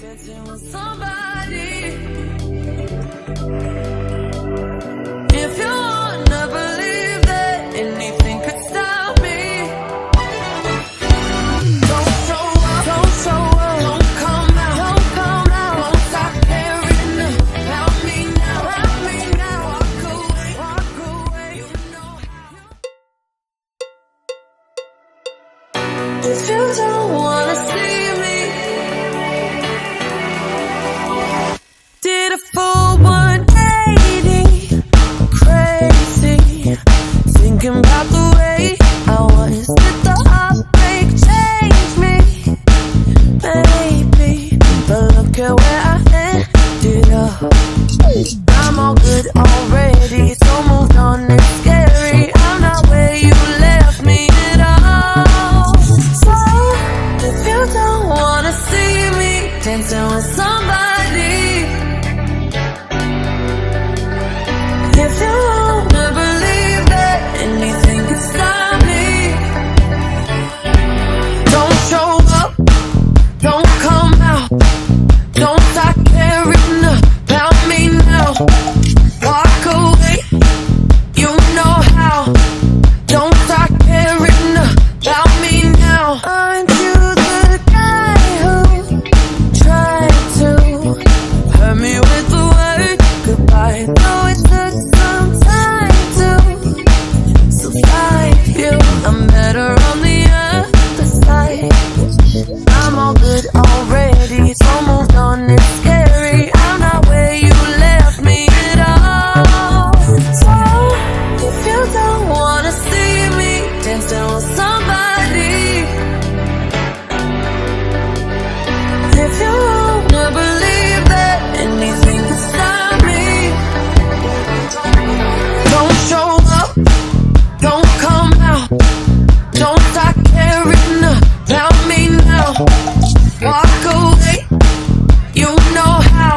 dancing with somebody. If you wanna believe that anything could stop me, don't show up, don't come out, won't stop caring about me now, walk away, you know how. If you don't wanna see me, did a full 180, crazy, thinking about the way I was. Did the heartbreak change me? Maybe, but look at where I ended up. I'm all good already, so moved on, it's scary. I'm not where you left me at all. So, if you don't wanna see me dancing with somebody, if you wanna believe that anything can stop me, don't show up, don't come out, don't stop caring about me now, walk away, you know how, don't stop caring about me now. Aren't you the guy who tried to hurt me with the word goodbye? Though it took some time to survive you, I'm better on the other side. I'm all good already, so moved on, it's scary. I'm not where you left me at all. So, if you don't wanna see me dancing with somebody, if you wanna believe that anything can stop me, don't show up, don't come out, don't stop caring about me now, walk away, you know how,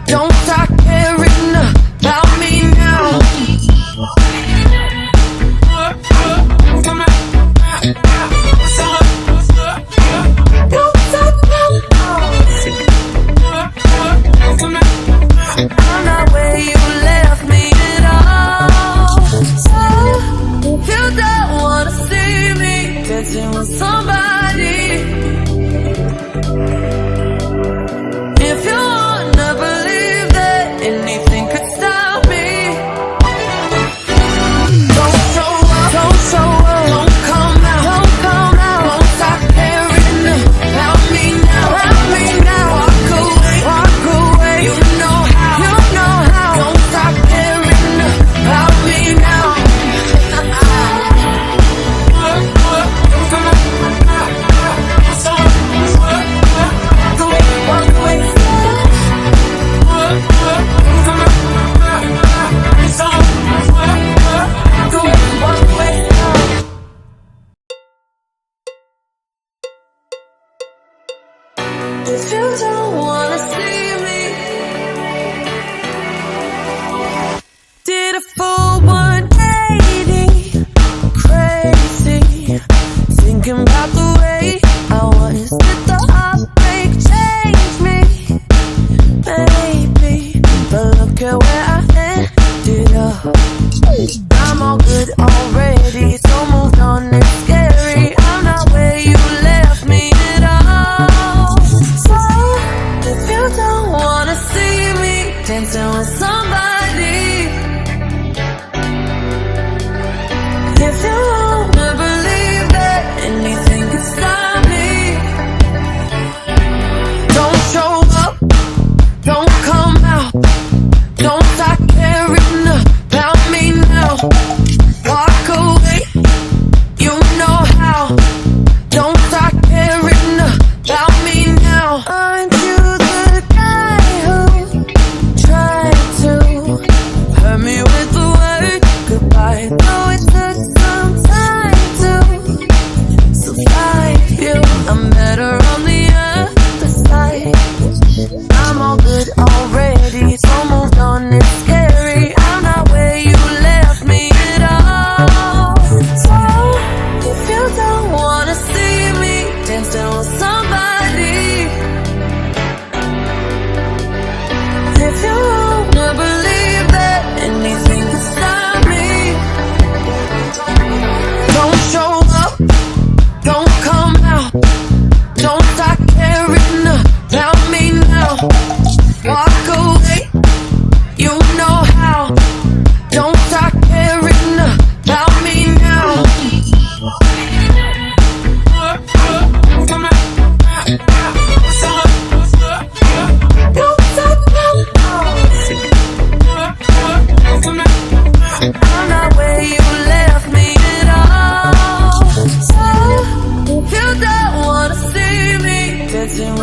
don't stop caring about me now. Don't stop now. I'm not where you left me at all. So, if you don't wanna see me dancing with somebody, if you wanna believe that anything could stop me, don't show up, don't come out, won't stop caring about me now, walk away, you know how, don't stop caring about me now. If you don't wanna see me, did a full 180, crazy, thinking about the way I was. Did the heartbreak change me? Maybe, but look at where I ended up. I'm all good already, so moved on, it's scary. I'm not where you left me at all. So, if you don't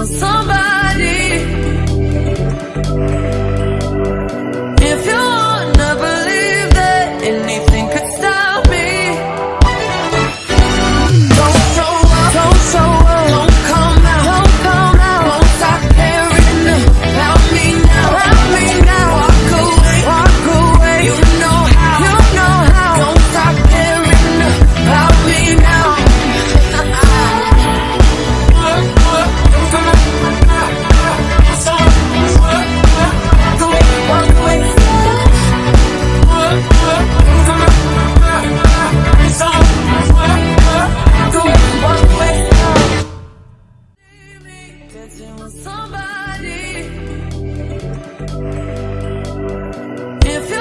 with somebody. If you wanna believe that anything could stop me, don't show up, don't show up, don't come out, don't come out, don't stop caring about me now, about me now. Walk away, walk away. You know how, you know how. Don't stop caring about me now. Dancing with somebody. If you